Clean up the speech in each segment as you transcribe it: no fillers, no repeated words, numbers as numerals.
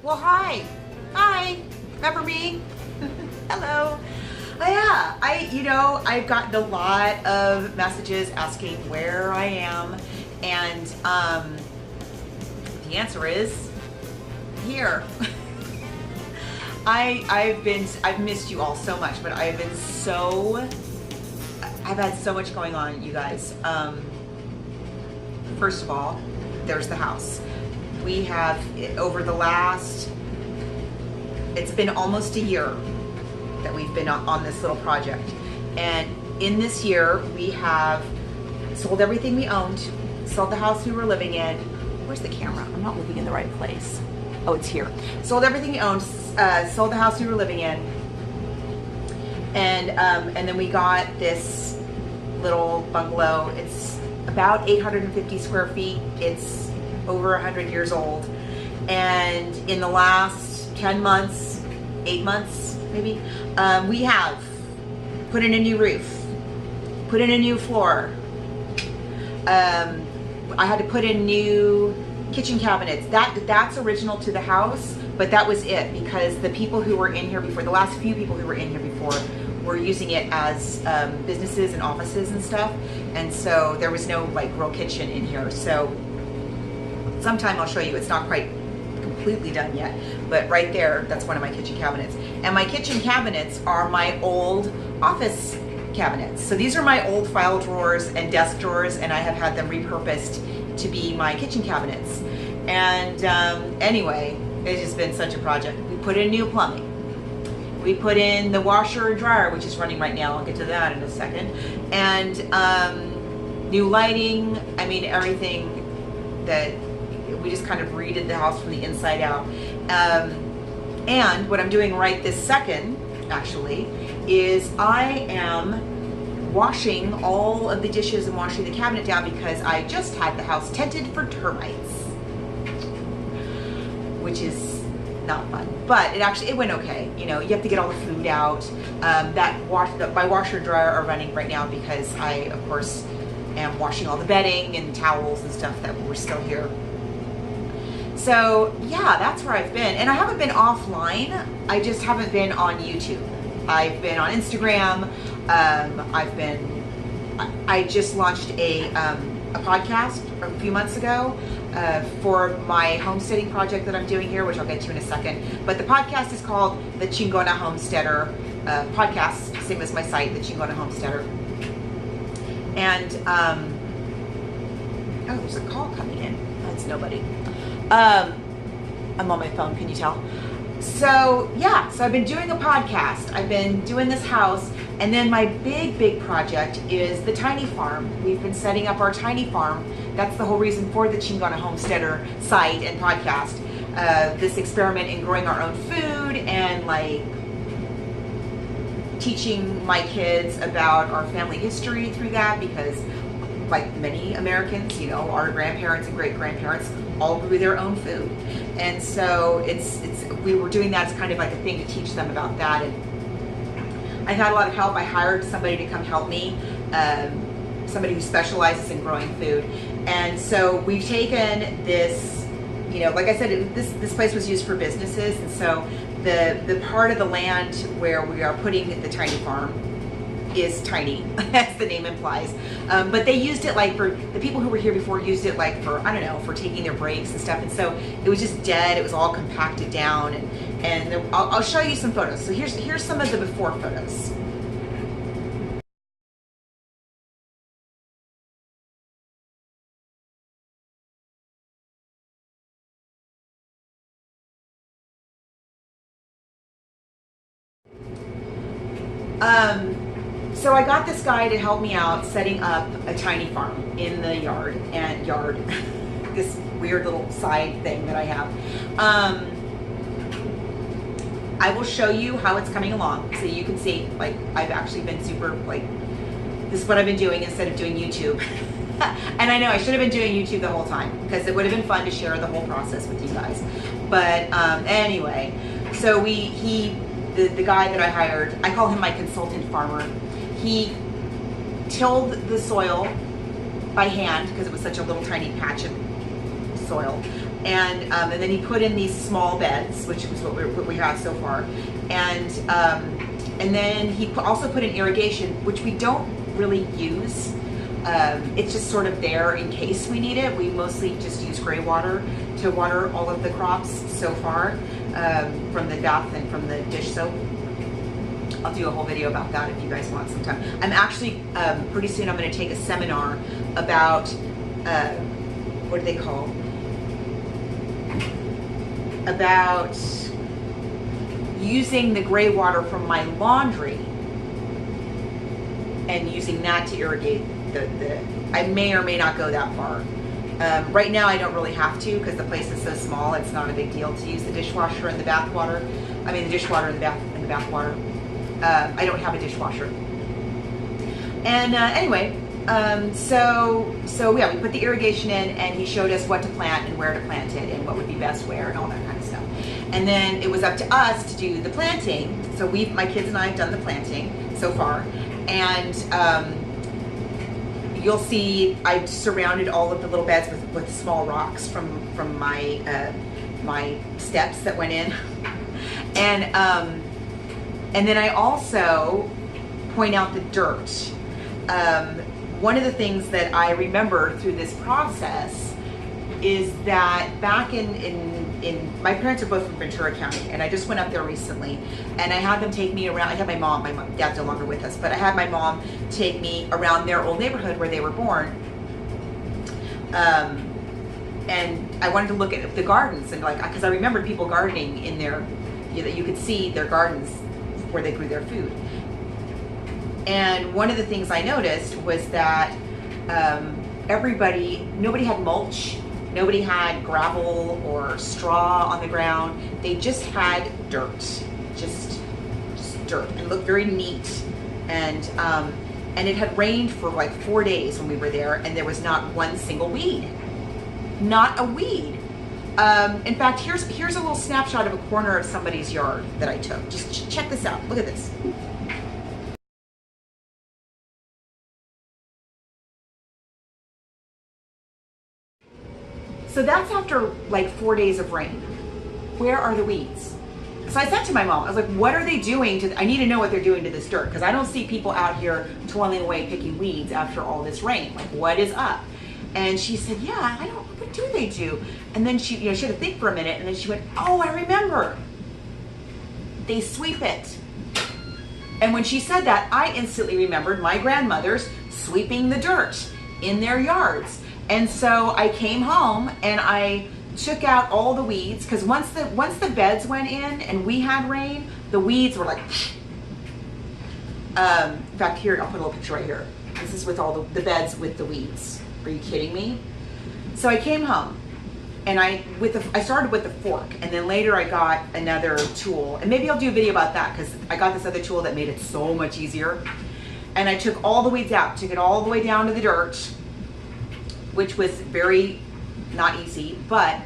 Well, hi. Hi. Remember me? Hello. Yeah, I've gotten a lot of messages asking where I am, and the answer is here. I've missed you all so much, but I've had so much going on, you guys. First of all, there's the house. We have, over the last, it's been almost a year that we've been on this little project. And in this year, we have sold everything we owned, sold the house we were living in. Where's the camera? I'm not looking in the right place. Oh, it's here. Sold everything we owned, sold the house we were living in. And then we got this little bungalow. It's about 850 square feet. It's over 100 years old. And in the last 10 months, 8 months maybe, we have put in a new roof, put in a new floor. I had to put in new kitchen cabinets. That's original to the house, but that was it because the people who were in here before, the last few people who were in here before, were using it as businesses and offices and stuff. And so there was no like real kitchen in here. So sometime I'll show you. It's not quite completely done yet, but right there, that's one of my kitchen cabinets. And my kitchen cabinets are my old office cabinets. So these are my old file drawers and desk drawers, and I have had them repurposed to be my kitchen cabinets. And anyway, it's just been such a project. We put in new plumbing. We put in the washer and dryer, which is running right now. I'll get to that in a second. And new lighting. I mean, everything that we just kind of redid the house from the inside out. And what I'm doing right this second, actually, is I am washing all of the dishes and washing the cabinet down because I just had the house tented for termites, which is not fun, but it went okay. You know, you have to get all the food out. My washer and dryer are running right now because I, of course, am washing all the bedding and towels and stuff that were still here. So yeah, that's where I've been. And I haven't been offline. I just haven't been on YouTube. I've been on Instagram. I just launched a podcast a few months ago for my homesteading project that I'm doing here, which I'll get to in a second. But the podcast is called the Chingona Homesteader podcast, same as my site, the Chingona Homesteader. And oh, there's a call coming in. That's nobody. I'm on my phone, can you tell? So yeah, so I've been doing a podcast, I've been doing this house, and then my big project is the tiny farm. We've been setting up our tiny farm. That's the whole reason for the Chingona Homesteader site and podcast. This experiment in growing our own food and like teaching my kids about our family history through that, because like many Americans, you know, our grandparents and great-grandparents all grew their own food. And so we were doing that as kind of like a thing to teach them about that. And I've had a lot of help. I hired somebody to come help me, somebody who specializes in growing food. And so we've taken this, you know, like I said, this place was used for businesses. And so the part of the land where we are putting the tiny farm is tiny, as the name implies. But they used it like for the people who were here before, used it like for, I don't know, for taking their breaks and stuff. And so it was just dead. It was all compacted down. And I'll show you some photos. So here's some of the before photos. So I got this guy to help me out setting up a tiny farm in the yard, this weird little side thing that I have. I will show you how it's coming along so you can see, like, I've actually been super, like, this is what I've been doing instead of doing YouTube. And I know I should have been doing YouTube the whole time because it would have been fun to share the whole process with you guys. But anyway, so the guy that I hired, I call him my consultant farmer. He tilled the soil by hand because it was such a little tiny patch of soil, And then he put in these small beds, which is what we have so far, and then he also put in irrigation, which we don't really use. It's just sort of there in case we need it. We mostly just use gray water to water all of the crops so far, from the bath and from the dish soap. I'll do a whole video about that if you guys want some time. I'm actually, pretty soon I'm going to take a seminar about, what do they call? About using the gray water from my laundry and using that to irrigate I may or may not go that far. Right now I don't really have to because the place is so small. It's not a big deal to use the dishwasher and the bath water. I mean the dishwater and the bath water. I don't have a dishwasher. And anyway, so yeah, we put the irrigation in, and he showed us what to plant and where to plant it and what would be best where and all that kind of stuff. And then it was up to us to do the planting. So my kids and I have done the planting so far, and you'll see I've surrounded all of the little beds with small rocks from my my steps that went in, and then I also point out the dirt. One of the things that I remember through this process is that back in my parents are both from Ventura County, and I just went up there recently, and I had them take me around. I had my mom, dad's no longer with us, but I had my mom take me around their old neighborhood where they were born. And I wanted to look at the gardens, and because I remembered people gardening in there, you could see their gardens where they grew their food. And one of the things I noticed was that nobody had mulch, nobody had gravel or straw on the ground. They just had dirt, just dirt, and looked very neat. And it had rained for like 4 days when we were there, and there was not one single weed, not a weed. In fact, here's a little snapshot of a corner of somebody's yard that I took. Just check this out. Look at this. So that's after like 4 days of rain. Where are the weeds? So I said to my mom, I was like, what are they doing I need to know what they're doing to this dirt, because I don't see people out here toiling away picking weeds after all this rain. Like, what is up? And she said, yeah, what do they do? And then she had to think for a minute, and then she went, oh, I remember. They sweep it. And when she said that, I instantly remembered my grandmothers sweeping the dirt in their yards. And so I came home and I took out all the weeds, because once the beds went in and we had rain, the weeds were like, in fact, here, I'll put a little picture right here. This is with all the beds with the weeds. Are you kidding me? So I came home and I started with the fork, and then later I got another tool, and maybe I'll do a video about that because I got this other tool that made it so much easier. And I took all the weeds out, took it all the way down to the dirt, which was very not easy, but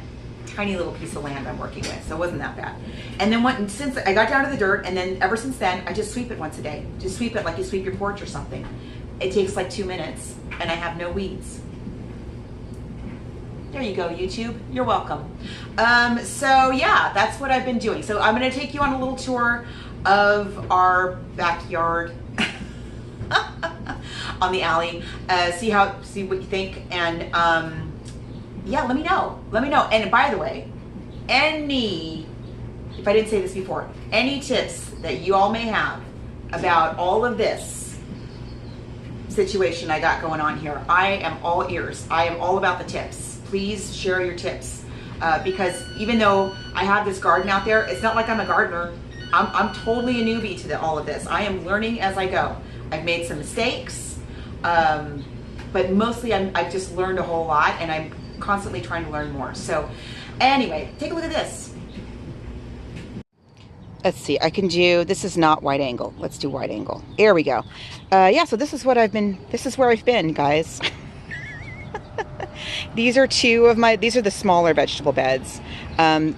tiny little piece of land I'm working with, so it wasn't that bad. And then since I got down to the dirt, and then ever since then, I just sweep it once a day. Just sweep it like you sweep your porch or something. It takes like 2 minutes, and I have no weeds. There you go, YouTube. You're welcome. So yeah, that's what I've been doing. So I'm gonna take you on a little tour of our backyard on the alley. See what you think, and yeah, let me know. And by the way, if I didn't say this before, any tips that you all may have about all of this situation I got going on here, I am all ears. I am all about the tips. Please share your tips, because even though I have this garden out there, it's not like I'm a gardener. I'm totally a newbie to all of this. I am learning as I go. I've made some mistakes, but mostly I've just learned a whole lot, and I'm constantly trying to learn more. So anyway, take a look at this. Let's see, this is not wide angle. Let's do wide angle. There we go. Yeah, so this is where I've been, guys. These are the smaller vegetable beds. I'm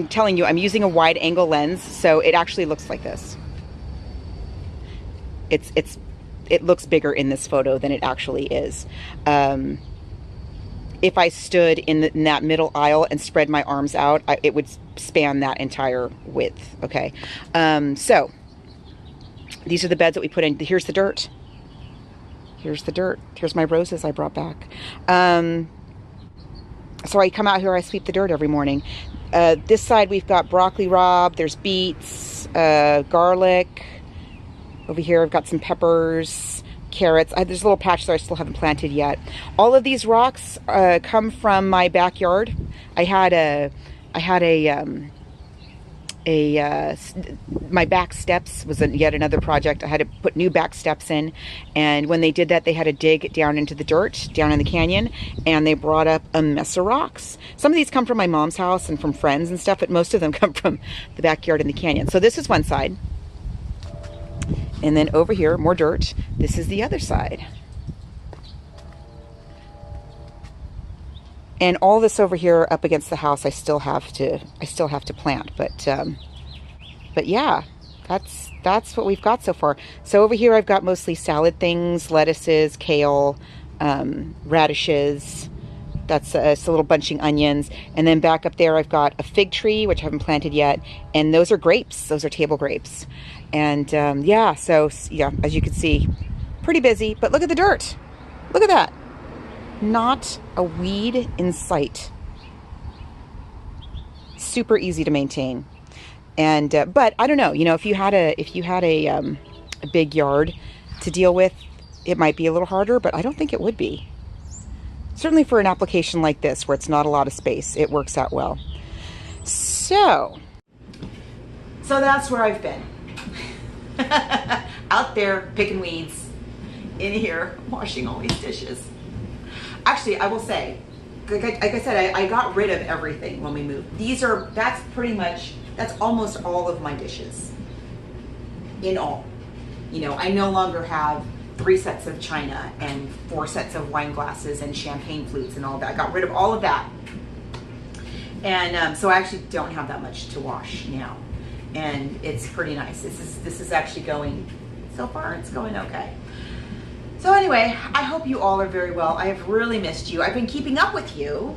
telling you, I'm using a wide angle lens, so it actually looks like this. It looks bigger in this photo than it actually is. if I stood in that middle aisle and spread my arms out, it would span that entire width. Okay. So these are the beds that we put in. Here's the dirt. Here's the dirt. Here's my roses I brought back. So I come out here, I sweep the dirt every morning. This side we've got broccoli rabe, there's beets, garlic. Over here I've got some peppers, carrots. There's a little patch that I still haven't planted yet. All of these rocks come from my backyard. My back steps was yet another project. I had to put new back steps in, and when they did that, they had to dig down into the dirt down in the canyon, and they brought up a mess of rocks. Some of these come from my mom's house and from friends and stuff, but most of them come from the backyard in the canyon. So this is one side, and then over here more dirt. This is the other side. And all this over here up against the house, I still have to plant. But yeah, that's what we've got so far. So over here, I've got mostly salad things, lettuces, kale, radishes. That's a little bunching onions. And then back up there, I've got a fig tree, which I haven't planted yet. And those are grapes. Those are table grapes. And yeah, so yeah, as you can see, pretty busy. But look at the dirt. Look at that. Not a weed in sight. Super easy to maintain. And but I don't know, you know, if you had a big yard to deal with, it might be a little harder, but I don't think it would be. Certainly for an application like this where it's not a lot of space, it works out well. So that's where I've been. Out there picking weeds, in here washing all these dishes. Actually, I will say, like I said, I got rid of everything when we moved. That's almost all of my dishes. In all. You know, I no longer have 3 sets of china and 4 sets of wine glasses and champagne flutes and all that. I got rid of all of that. And so I actually don't have that much to wash now. And it's pretty nice. This is actually going, so far it's going okay. So anyway, I hope you all are very well. I have really missed you. I've been keeping up with you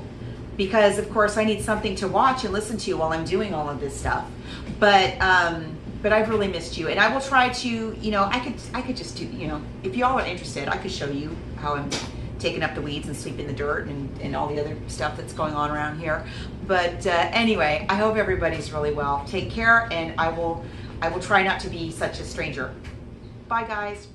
because, of course, I need something to watch and listen to while I'm doing all of this stuff. But I've really missed you, and I will try to, you know, I could just do, you know, if y'all are interested, I could show you how I'm taking up the weeds and sweeping the dirt and all the other stuff that's going on around here. But anyway, I hope everybody's really well. Take care, and I will try not to be such a stranger. Bye, guys.